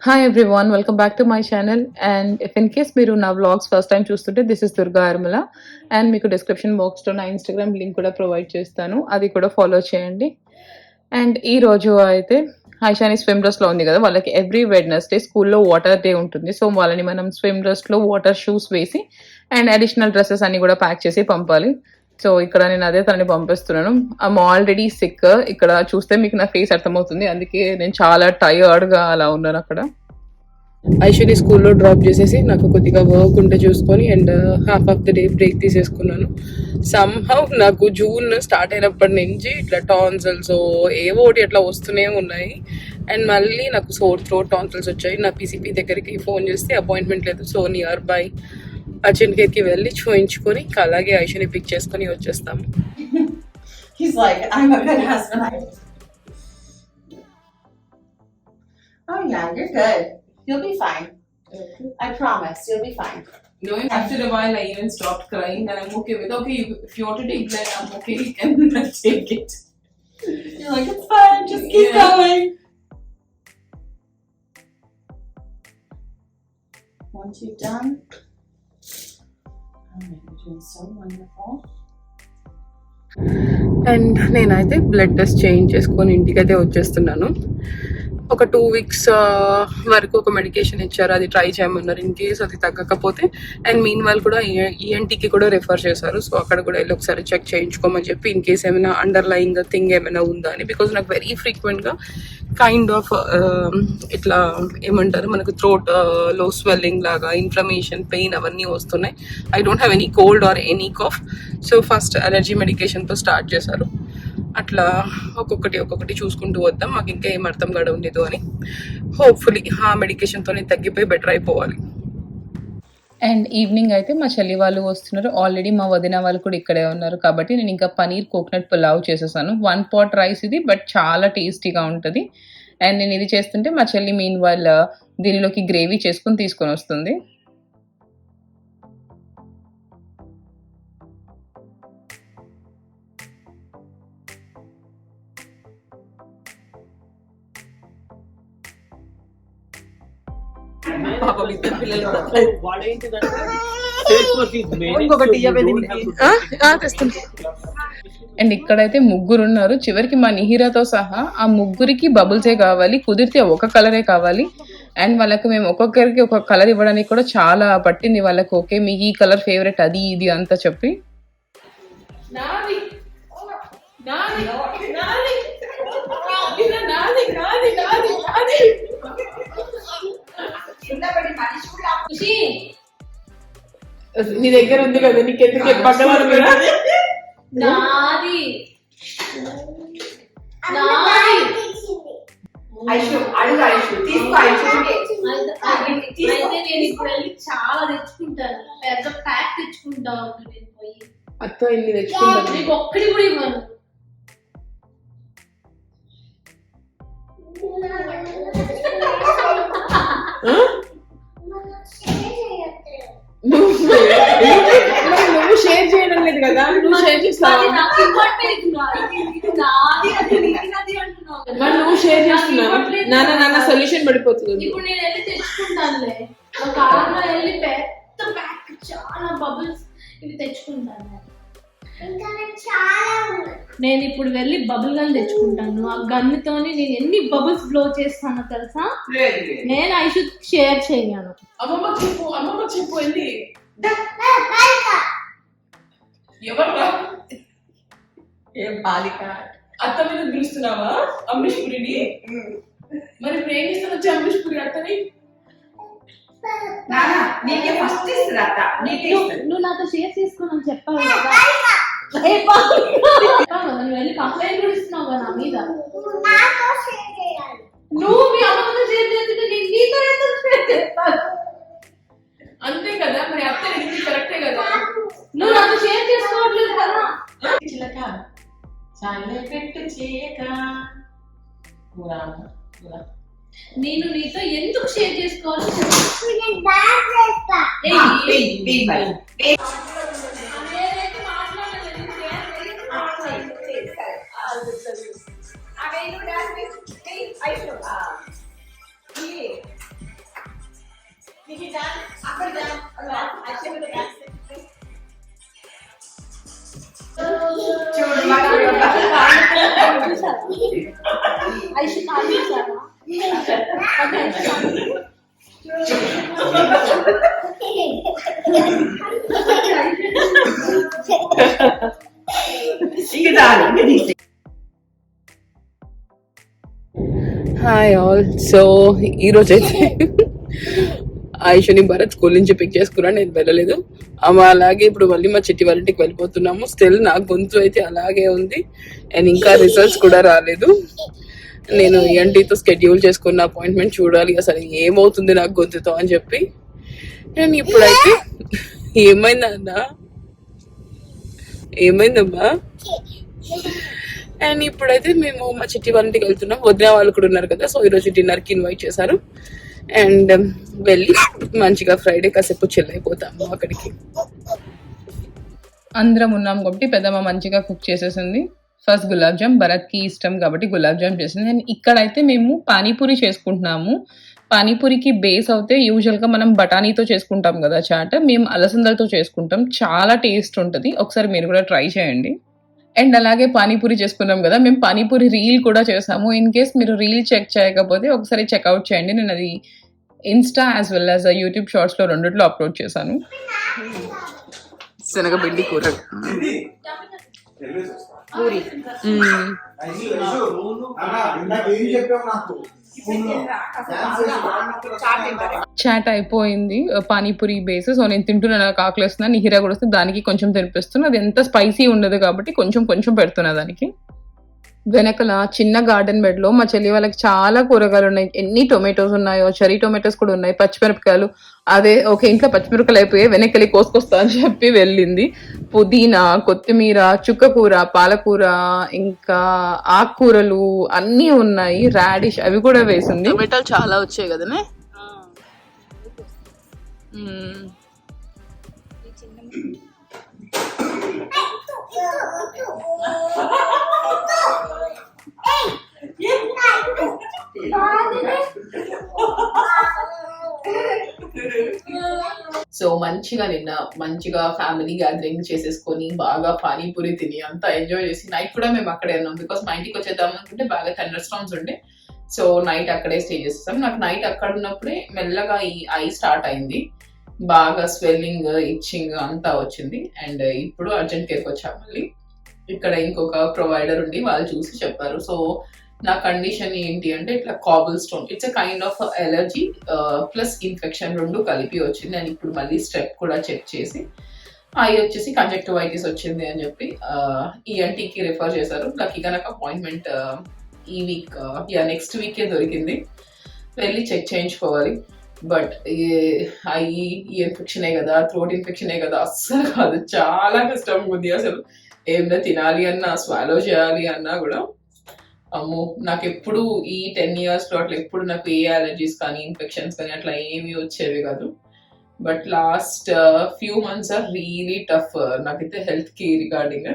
Hi everyone, welcome back to my channel. And if in case మీరు నా vlogs first time చూస్తుంటే this is Durga Yaramala and మీకు description బాక్స్లో నా ఇన్స్టాగ్రామ్ లింక్ కూడా ప్రొవైడ్ చేస్తాను, అది కూడా ఫాలో చేయండి. అండ్ ఈ రోజు అయితే ఐషాని స్విమ్ డ్రెస్లో ఉంది కదా, వాళ్ళకి ఎవ్రీ వెడ్నెస్డే స్కూల్లో వాటర్ డే ఉంటుంది. సో వాళ్ళని మనం స్విమ్ డ్రెస్లో వాటర్ షూస్ వేసి అండ్ అడిషనల్ డ్రెస్సెస్ అన్ని కూడా ప్యాక్ చేసి పంపాలి. సో ఇక్కడ నేను అదే తనని పంపిస్తున్నాను. I'm already sick. ఇక్కడ చూస్తే మీకు నా ఫేస్ అర్థమవుతుంది, అందుకే నేను చాలా టయర్డ్గా అలా ఉన్నాను అక్కడ. ఐశ్వర్య స్కూల్లో డ్రాప్ చేసేసి నాకు కొద్దిగా వర్క్ ఉంటే చూసుకొని and half of the day break తీసేసుకున్నాను. సమ్హౌ నాకు జూన్ స్టార్ట్ అయినప్పటి నుంచి ఇట్లా టాన్సిల్స్ ఏవో ఒకటి అట్లా వస్తూనే ఉన్నాయి. అండ్ మళ్ళీ నాకు సోర్ థ్రోట్ టాన్సిల్స్ వచ్చాయి. నా పీసీపీ దగ్గరికి ఫోన్ చేస్తే అపాయింట్మెంట్ లేదు. సో నియర్ బై అర్జెంట్ కేర్కి వెళ్ళి చూయించుకొని అలాగే ఐశ్వర్య పిక్ చేసుకొని వచ్చేస్తాము. He's like, I'm a good husband. Oh yeah, you're good. You'll be fine. I promise, you'll be fine. No, after a while I even stopped crying and I'm okay with, okay, if you want to take blood, I'm okay, you can take it. You're like, it's fine, just keep going. Once you've done, you're doing so wonderful. And నేనైతే blood test చేయించేసుకొని ఇంటికైతే వచ్చేస్తున్నాను. ఒక 2 weeks వరకు ఒక medication ఇచ్చారు, అది try చేయమన్నారు in case అది తగ్గకపోతే. అండ్ మీన్ వాళ్ళు కూడా ఈఎన్టీకి కూడా రెఫర్ చేశారు. సో అక్కడ కూడా వెళ్ళి ఒకసారి చెక్ చేయించుకోమని చెప్పి ఇన్ కేస్ ఏమైనా అండర్లయింగ్ థింగ్ ఏమైనా ఉందా అని. బికాజ్ నాకు వెరీ ఫ్రీక్వెంట్గా కైండ్ ఆఫ్ ఇట్లా ఏమంటారు మనకు థ్రోట్ లో స్వెల్లింగ్ లాగా ఇన్ఫ్లమేషన్ పెయిన్ అవన్నీ వస్తున్నాయి. I don't have any cold or any cough. So first allergy మెడికేషన్తో స్టార్ట్ చేశారు. అట్లా ఒక్కొక్కటి చూసుకుంటూ వద్దాం, మాకు ఇంకా ఏం అర్థం కాడ ఉండేదు అని. హోప్ఫుల్లీ ఆ మెడికేషన్తోనే తగ్గిపోయి బెటర్ అయిపోవాలి. అండ్ ఈవినింగ్ అయితే మా చెల్లి వాళ్ళు వస్తున్నారు. ఆల్రెడీ మా వదిన వాళ్ళు కూడా ఇక్కడే ఉన్నారు కాబట్టి నేను ఇంకా పనీర్ కోకోనట్ పులావ్ చేసేసాను. 1 pot రైస్ ఇది, బట్ చాలా టేస్టీగా ఉంటుంది. అండ్ నేను ఇది చేస్తుంటే మా చెల్లి మీన్ వాళ్ళ దీనిలోకి గ్రేవీ చేసుకుని తీసుకొని వస్తుంది. అండ్ ఇక్కడైతే ముగ్గురు ఉన్నారు. చివరికి మా నిహిరాతో సహా ఆ ముగ్గురికి బబుల్సే కావాలి, కుదిరితే ఒక కలరే కావాలి. అండ్ వాళ్ళకి మేము ఒక్కొక్కరికి ఒక కలర్ ఇవ్వడానికి కూడా చాలా పట్టింది వాళ్ళకి. ఓకే మీకు ఈ కలర్ ఫేవరెట్ అది ఇది అంతా చెప్పి నీ దగ్గర ఉంది కదా, నీకెందుకు చాలా తెచ్చుకుంటాను, పెద్ద ప్యాక్ తెచ్చుకుంటా నేను పోయి. అత్త ఇన్ని తెచ్చుకుంటాను, నీకు ఒక్కడి కూడా ఇవ్వను. నువ్వు షేర్ చేయడం లేదు కదా, నువ్వు షేర్ చేస్తావు. నువ్వు షేర్ చేస్తున్నావు, నాన్న సొల్యూషన్ పడిపోతుంది. ఇప్పుడు నేను వెళ్ళి తెచ్చుకుంటానులే, ఒక కాలంలో వెళ్ళి పెద్ద ప్యాక్ చాలా బబుల్స్ ఇవి తెచ్చుకుంటాను. నేను ఇప్పుడు వెళ్ళి బబుల్ గన్ తెచ్చుకుంటాను. ఆ గన్నుతోని నేను ఎన్ని బబుల్స్ బ్లో చేస్తానో తెలుసా. నేను ఐ షుడ్ షేర్ చేయను. అమ్మమ్మ చెప్పు వెళ్ళి ఎవరు ఏం బాలిక అత్త మీద పిలుస్తున్నావా అమరీష్ పురిని? మరి ఇప్పుడు ఏం ఇస్తాను వచ్చి అమరీష్ పురి అత్తని? నీకే ఫస్ట్ ఇస్తుంది అత్త, నీకే. నువ్వు నాతో షేర్ చేసుకోనని చెప్పావు కదా, నువ్వు వెళ్ళి కంప్లైంట్ కూడా ఇస్తున్నావు కదా నా మీద. నువ్వు మీ అమ్మతో షేర్ చేస్తుంటే నేను నీతో ఎందుకు షేర్ చేస్తాను? అంతే కదా, మరి అత్త ఇది కరెక్టే కదా. నువ్వు నాతో షేర్ చేసుకోవట్లేదు కదా. చిలక చాలే పెట్టు చేయక, నేను నీతో ఎందుకు షేర్ చేసుకోవాలి? ఐషు కాల్చారా హాయ్ ఆల్. సో ఈరోజైతే ఆయుషని భరత్ స్కూల్ నుంచి పిక్ చేసుకున్నాను, నేను వెళ్ళలేదు. ఆమె అలాగే ఇప్పుడు మళ్ళీ మా చిట్టి వాళ్ళ ఇంటికి వెళ్ళిపోతున్నాము. స్టిల్ నా గొంతు అయితే అలాగే ఉంది అండ్ ఇంకా రిజల్ట్స్ కూడా రాలేదు. నేను ENTతో స్కెడ్యూల్ చేసుకున్న అపాయింట్మెంట్ చూడాలి అసలు ఏమవుతుంది నాకు గొంతుతో అని చెప్పి. అండ్ ఇప్పుడైతే ఏమైందమ్మా అండ్ ఇప్పుడైతే మేము మా చిట్టి వాళ్ళ ఇంటికి వెళ్తున్నాం. వదిన వాళ్ళు కూడా ఉన్నారు కదా, సో ఈరోజు డిన్నర్కి ఇన్వైట్ చేశారు. అండ్ వెళ్ళి మంచిగా ఫ్రైడే కాసేపు చిల్ అయిపోతాము అక్కడికి. అందరం ఉన్నాం కాబట్టి పెద్దమ్మ మంచిగా కుక్ చేసేసింది. ఫస్ట్ గులాబ్ జామ్, భరత్కి ఇష్టం కాబట్టి గులాబ్ జామ్ చేసింది. అండ్ ఇక్కడైతే మేము పానీపూరి చేసుకుంటున్నాము. పానీపూరికి బేస్ అయితే యూజువల్గా మనం బఠానీతో చేసుకుంటాం కదా చాట్, మేము అలసందలతో చేసుకుంటాం. చాలా టేస్ట్ ఉంటుంది, ఒకసారి మీరు కూడా ట్రై చేయండి. అండ్ అలాగే పానీపూరి చేసుకున్నాం కదా, మేము పానీపూరి రీల్ కూడా చేసాము. ఇన్ కేస్ మీరు రీల్ చెక్ చేయకపోతే ఒకసారి చెక్అవుట్ చేయండి. నేను అది insta as well as YouTube షార్ట్స్లో రెండిట్లో అప్లోడ్ చేశాను. శనగపిండి కూర పూరి చాట్ అయిపోయింది పానీపూరి బేస్. సో నేను తింటున్నా, నాకు ఆకలిస్తున్నాను. నిహిరా కూడా వస్తుంది, దానికి కొంచెం తినిపిస్తున్నా. అది ఎంత స్పైసీ ఉండదు కాబట్టి కొంచెం కొంచెం పెడుతున్నా దానికి. వెనకల చిన్న గార్డెన్ బెడ్ లో మా చెల్లి వాళ్ళకి చాలా కూరగాయలు ఉన్నాయి. ఎన్ని టొమాటోస్ ఉన్నాయో, చెరీ టొమాటోస్ కూడా ఉన్నాయి, పచ్చిమిరపకాయలు. అదే ఒక ఇంట్లో పచ్చిమిరపకాయలు అయిపోయి వెనకెళ్ళి కోసుకొస్తా అని చెప్పి వెళ్ళింది. పుదీనా, కొత్తిమీర, చుక్కకూర, పాలకూర, ఇంకా ఆకుకూరలు అన్నీ ఉన్నాయి. రాడిష్ అవి కూడా వేసింది. టొమాటోలు చాలా వచ్చాయి కదనే. సో మంచిగా నిన్న ఫ్యామిలీ గ్యాదరింగ్ చేసేసుకొని బాగా పానీపూరి తిని అంతా ఎంజాయ్ చేసి నైట్ కూడా మేము అక్కడే ఉన్నాం. బికాస్ మా ఇంటికి వచ్చేద్దాం అనుకుంటే బాగా థండర్ స్టార్మ్స్ ఉండే. సో నైట్ అక్కడే స్టే చేసేసాం. నాకు నైట్ అక్కడ ఉన్నప్పుడే మెల్లగా ఈ ఐ స్టార్ట్ అయింది, బాగా స్వెల్లింగ్, ఇచ్చింగ్ అంతా వచ్చింది. అండ్ ఇప్పుడు అర్జెంట్ కేర్కి వచ్చాం. మళ్ళీ ఇక్కడ ఇంకొక ప్రొవైడర్ ఉండి వాళ్ళు చూసి చెప్పారు. సో నా కండిషన్ ఏంటి అంటే ఇట్లా Kabul stone, it's a kind of allergy plus infection రెండు కలిపి వచ్చింది. అండ్ ఇప్పుడు మళ్ళీ స్టెప్ కూడా చెక్ చేసి ఐ వచ్చేసి కంజక్టివైటిస్ వచ్చింది అని చెప్పి ENTకి రిఫర్ చేశారు. లక్కీగా నాకు అపాయింట్మెంట్ ఈ వీక్ నెక్స్ట్ వీకే దొరికింది. వెళ్ళి చెక్ చేయించుకోవాలి. బట్ ఈ ఇన్ఫెక్షనే కదా, థ్రోట్ ఇన్ఫెక్షనే కదా, అస్సలు కాదు, చాలా కష్టంగా ఉంది. అసలు ఏమైనా తినాలి అన్నా, స్వాలో చేయాలి అన్నా కూడా అమ్మో. నాకు ఎప్పుడు ఈ 10 years లో అట్లా ఎప్పుడు నాకు ఏ అలర్జీస్ కానీ ఇన్ఫెక్షన్స్ కానీ అట్లా ఏమీ వచ్చేవి కాదు. But last few months or really tough నాకైతే హెల్త్కి రిగార్డింగ్.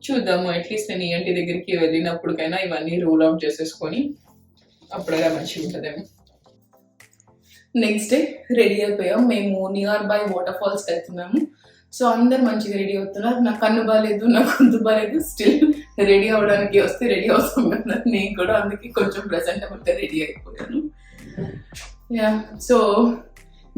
చూద్దాము, అట్లీస్ట్ నేను ENT దగ్గరికి వెళ్ళినప్పటికైనా ఇవన్నీ రూల్ అవుట్ చేసేసుకొని అప్పుడైనా మంచిగా ఉంటుందేమో. నెక్స్ట్ డే రెడీ అయిపోయాం. మేము నియర్ బై వాటర్ ఫాల్స్కి వెళ్తున్నాము. సో అందరు మంచిగా రెడీ అవుతున్నారు. నాకు కన్ను బాగాలేదు, నాకు గొంతు బాగాలేదు. స్టిల్ రెడీ అవ్వడానికి వస్తే రెడీ అవుతాం కదా, నేను కూడా అందుకే కొంచెం ప్రెజెంటబుల్గా రెడీ అయిపోయాను. సో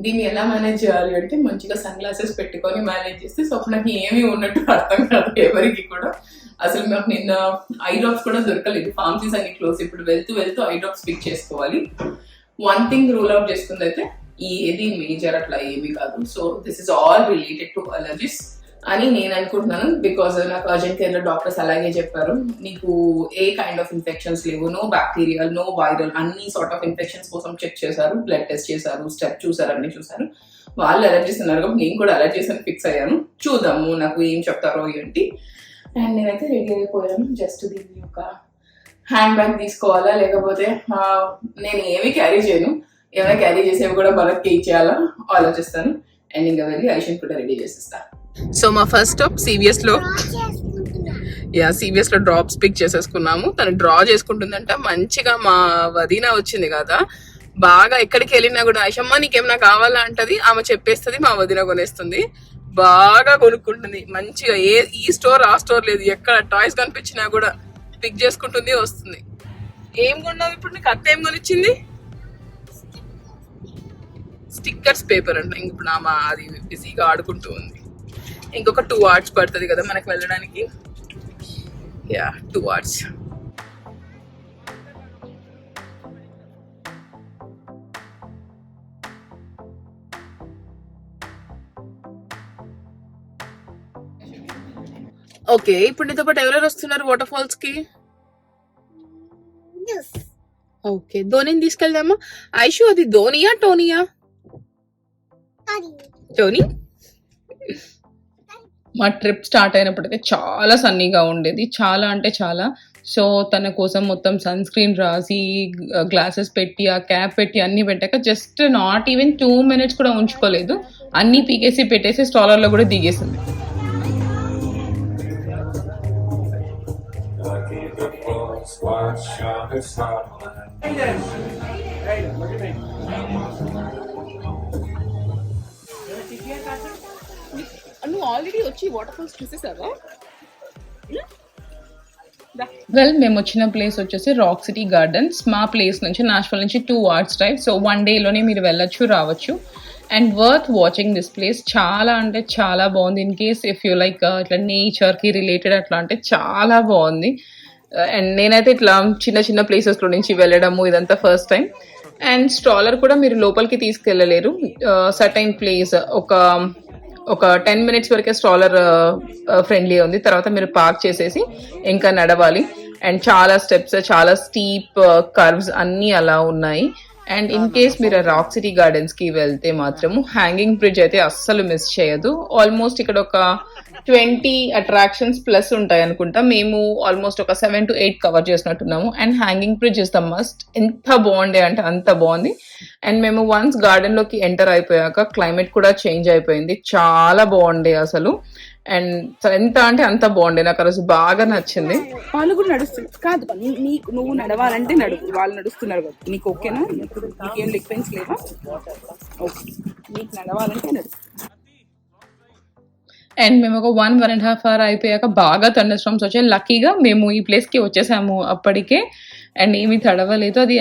దీన్ని ఎలా మేనేజ్ చేయాలి అంటే మంచిగా సన్ గ్లాసెస్ పెట్టుకొని మేనేజ్ చేస్తే. సో నాకు ఏమీ ఉన్నట్టు అర్థం కాదు ఎవరికి కూడా. అసలు మాకు నిన్న ఐ డ్రాప్స్ కూడా దొరకలేదు, ఫార్మసీస్ అన్ని క్లోజ్. ఇప్పుడు వెళ్తూ ఐ డ్రాప్స్ పిక్ చేసుకోవాలి. వన్ థింగ్ రూల్ అవుట్ చేసుకుంది అయితే ఏది మేజర్ అట్లా ఏమీ కాదు. So this is all related to allergies అని నేను అనుకుంటున్నాను. బికాజ్ నాకు అర్జెంట్ కేర్ లో డాక్టర్స్ అలాగే చెప్పారు, నీకు ఏ కైండ్ ఆఫ్ ఇన్ఫెక్షన్స్ లేవు, నో బ్యాక్టీరియల్, నో వైరల్, అన్ని సార్ట్ ఆఫ్ ఇన్ఫెక్షన్స్ కోసం చెక్ చేశారు, బ్లడ్ టెస్ట్ చేశారు, స్టెప్ చూసారు, అన్ని చూసారు. వాళ్ళు అలర్జీస్ ఉన్నారు కాబట్టి నేను కూడా అలర్జీస్ అని ఫిక్స్ అయ్యాను. చూద్దాము నాకు ఏం చెప్తారో ఏంటి. అండ్ నేనైతే రెడీ అయిపోయాను. జస్ట్ దీన్ని ఒక హ్యాండ్ బ్యాగ్ తీసుకోవాలా, లేకపోతే నేను ఏమీ క్యారీ చేయను, ఏమైనా క్యారీ చేసేవి కూడా భరత్కి ఇచ్చేయాలా ఆలోచిస్తాను. అండ్ ఇంకా వెళ్ళి ఐషన్ కూడా రెడీ చేసేస్తాను. సో మా ఫస్ట్ స్టాప్ CVS లో డ్రాప్స్ పిక్ చేసేసుకున్నాము. తను డ్రా చేసుకుంటుందంట. మంచిగా మా వదిన వచ్చింది కదా, బాగా ఎక్కడికి వెళ్ళినా కూడా ఐషమ్మ నీకేమైనా కావాలా అంటది, ఆమె చెప్పేస్తుంది, మా వదిన కొనేస్తుంది. బాగా కొనుక్కుంటుంది మంచిగా. ఈ స్టోర్ ఆ స్టోర్ లేదు, ఎక్కడ టాయ్స్ కనిపించినా కూడా పిక్ చేసుకుంటుంది వస్తుంది. ఏం కొన్నావు ఇప్పుడు? నీకు అత్త ఏం కొనిచ్చింది? స్టిక్కర్స్ పేపర్ అంట. ఇప్పుడు ఆమె అది బిజీగా ఆడుకుంటూ ఉంది. ఇంకొక 2 hours పడుతుంది కదా మనకు వెళ్ళడానికి. Yeah 2 hours. ఓకే, ఇప్పుడు నీతో పాటు ఎవరెవరు వస్తున్నారు వాటర్ ఫాల్స్ కి? ఓకే, ధోనిని తీసుకెళ్దామా? ఐషు అది ధోనియా టోనియా? టోనీ. మా ట్రిప్ స్టార్ట్ అయినప్పటికీ చాలా సన్నీగా ఉండేది, చాలా అంటే చాలా. సో తన కోసం మొత్తం సన్ స్క్రీన్ రాసి గ్లాసెస్ పెట్టి ఆ క్యాప్ పెట్టి అన్ని పెట్టాక జస్ట్ నాట్ ఈవెన్ 2 minutes కూడా ఉంచుకోలేదు. అన్ని పీకేసి పెట్టేసి స్టాలర్లో కూడా దిగేసింది. నువ్వు ఆల్రెడీ వచ్చి వాటర్ ఫాల్స్ చూసేసావా? వెల్, మేము వచ్చిన ప్లేస్ వచ్చేసి రాక్ సిటీ గార్డెన్స్. మా ప్లేస్ నుంచి నాష్వల్ నుంచి 2 hours డ్రైవ్. సో 1 dayలోనే మీరు వెళ్ళొచ్చు రావచ్చు. And worth watching this place. చాలా అంటే చాలా బాగుంది. In case if you like ఇట్లా నేచర్కి రిలేటెడ్ అట్లా అంటే చాలా బాగుంది. అండ్ నేనైతే ఇట్లా చిన్న చిన్న ప్లేసెస్లో నుంచి వెళ్ళడము ఇదంతా ఫస్ట్ టైం. అండ్ స్ట్రాలర్ కూడా మీరు లోపలికి తీసుకెళ్ళలేరు. సర్టైన్ ప్లేస్ ఒక 10 minutes వరకే స్ట్రాలర్ ఫ్రెండ్లీ ఉంది. తర్వాత మీరు పార్క్ చేసేసి ఇంకా నడవాలి. అండ్ చాలా స్టెప్స్, చాలా స్టీప్ కర్వ్స్ అన్నీ అలా ఉన్నాయి. అండ్ ఇన్ కేస్ మీరు రాక్ సిటీ గార్డెన్స్ కి వెళ్తే మాత్రము హ్యాంగింగ్ బ్రిడ్జ్ అయితే అస్సలు మిస్ చేయదు. ఆల్మోస్ట్ ఇక్కడ ఒక 20 అట్రాక్షన్స్ ప్లస్ ఉంటాయి అనుకుంటా. మేము ఆల్మోస్ట్ ఒక 7 to 8 కవర్ చేసినట్టున్నాము. And hanging bridge is the must. ఎంత బాగుండే అంటే అంత బాగుంది. అండ్ మేము వన్స్ గార్డెన్ లోకి ఎంటర్ అయిపోయాక క్లైమేట్ కూడా చేంజ్ అయిపోయింది, చాలా బాగుండే అసలు. అండ్ ఎంత అంటే అంత బాగుండే, నాకు ఆ రోజు బాగా నచ్చింది. వాళ్ళు కూడా నడుస్తున్నారు కాదు, నీకు నువ్వు నడవాలంటే నడువు, వాళ్ళు నడుస్తున్నారు కదా, నీకు ఓకేనా? నీకేం లెగ్ పెయిన్స్ లేవా? ఓకే, నీకు నడవాలంటే నడువు. అండ్ మేము ఒక 1.5 hour అయిపోయాక బాగా థండర్ స్టార్మ్స్ వచ్చాయి. లక్కీగా మేము ఈ ప్లేస్కి వచ్చేసాము అప్పటికే. అండ్ ఏమీ తడవలేదు. అది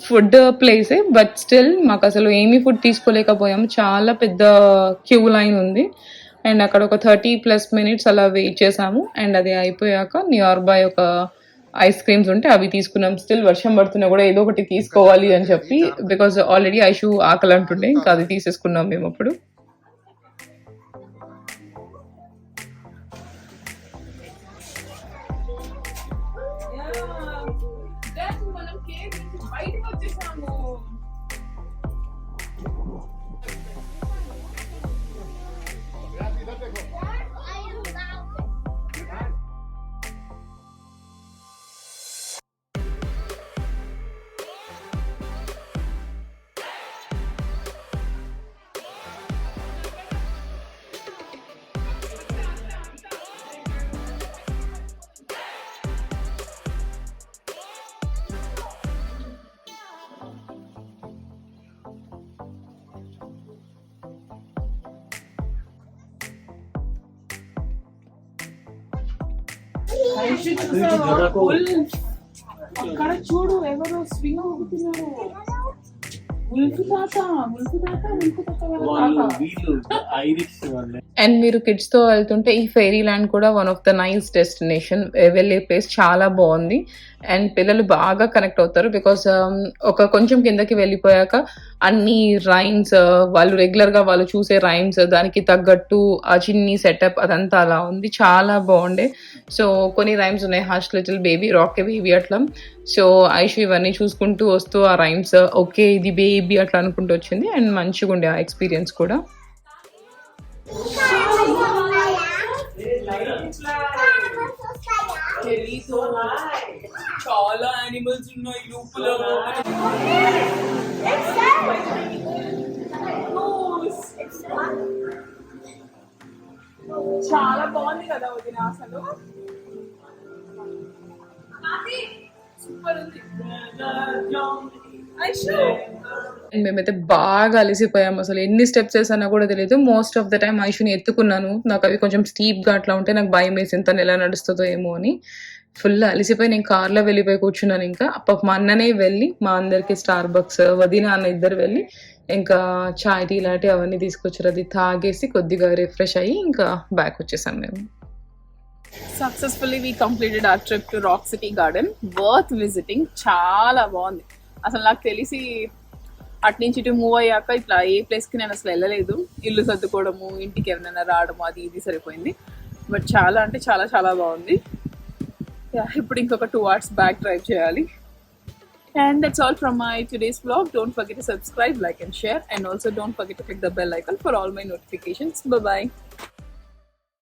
ఫుడ్ ప్లేసే, బట్ స్టిల్ మాకు అసలు ఏమీ ఫుడ్ తీసుకోలేకపోయాము. చాలా పెద్ద క్యూ లైన్ ఉంది. అండ్ అక్కడ ఒక 30+ minutes అలా వెయిట్ చేసాము. అండ్ అది అయిపోయాక నియర్ బై ఒక ఐస్ క్రీమ్స్ ఉంటే అవి తీసుకున్నాం. స్టిల్ వర్షం పడుతున్నా కూడా ఏదో ఒకటి తీసుకోవాలి అని చెప్పి, బికాజ్ ఆల్రెడీ ఐషు ఆకలి అంటుండే, ఇంకా అది తీసేసుకున్నాం మేము అప్పుడు. అక్కడ చూడు ఎవరో స్వింగ్ ఊగుతున్నారు. అండ్ మీరు కిడ్స్ తో వెళ్తుంటే ఈ ఫెయిరీ ల్యాండ్ కూడా one of the nice destination. వెళ్ళే ప్లేస్ చాలా బాగుంది. అండ్ పిల్లలు బాగా కనెక్ట్ అవుతారు, బికాస్ ఒక కొంచెం కిందకి వెళ్ళిపోయాక అన్ని రైమ్స్, వాళ్ళు రెగ్యులర్ గా వాళ్ళు చూసే రైమ్స్, దానికి తగ్గట్టు ఆ చిన్ని సెటప్ అదంతా అలా ఉంది, చాలా బాగుండే. సో కొన్ని రైమ్స్ ఉన్నాయి, హష్ లిటిల్ బేబీ, రాక్ ఏ బేబీ అట్లా. సో ఐషు ఇవన్నీ చూసుకుంటూ వస్తూ ఆ రైమ్స్ ఓకే ఇది బేబీ అట్లా అనుకుంటూ వచ్చింది. అండ్ మంచిగా ఉండే ఆ ఎక్స్పీరియన్స్ కూడా. చాలా యానిమల్స్ ఉన్నాయి లోపల. చాలా బాగుంది కదా వదిన, అసలు సూపర్ ఉంది. మేమైతే బాగా అలసిపోయాము, అసలు ఎన్ని స్టెప్స్ వేసానో కూడా తెలియదు. మోస్ట్ ఆఫ్ ద టైం ఐషుని ఎత్తుకున్నాను, నాకు అవి కొంచెం స్టీప్ గా అట్లా ఉంటే నాకు భయం వేసింది తను ఎలా నడుస్తుందో ఏమో అని. ఫుల్ అలిసిపోయి నేను కార్లో వెళ్ళిపోయి కూర్చున్నాను. ఇంకా మా అన్ననే వెళ్ళి మా అందరికి స్టార్ బక్స్ వదిన అన్న ఇద్దరు వెళ్ళి ఇంకా చాయ్ టీ లాంటి అవన్నీ తీసుకొచ్చారు. అది తాగేసి కొద్దిగా రిఫ్రెష్ అయ్యి ఇంకా బ్యాక్ వచ్చేసాం మేము. Successfully we completed hour trip to rock city garden. Worth visiting, చాలా బాగుంది. అసలు నాకు తెలిసి అటు నుంచి ఇటు మూవ్ అయ్యాక ఇట్లా ఏ ప్లేస్కి నేను అసలు వెళ్ళలేదు. ఇల్లు సర్దుకోవడము, ఇంటికి ఎవరైనా రావడము అది ఇది సరిపోయింది. బట్ చాలా అంటే చాలా చాలా బాగుంది. ఇప్పుడు ఇంకొక 2 hours బ్యాక్ డ్రైవ్ చేయాలి. And that's all from my today's vlog. Don't forget to subscribe, like and share, and also don't forget to click the bell icon for all my notifications. Bye bye.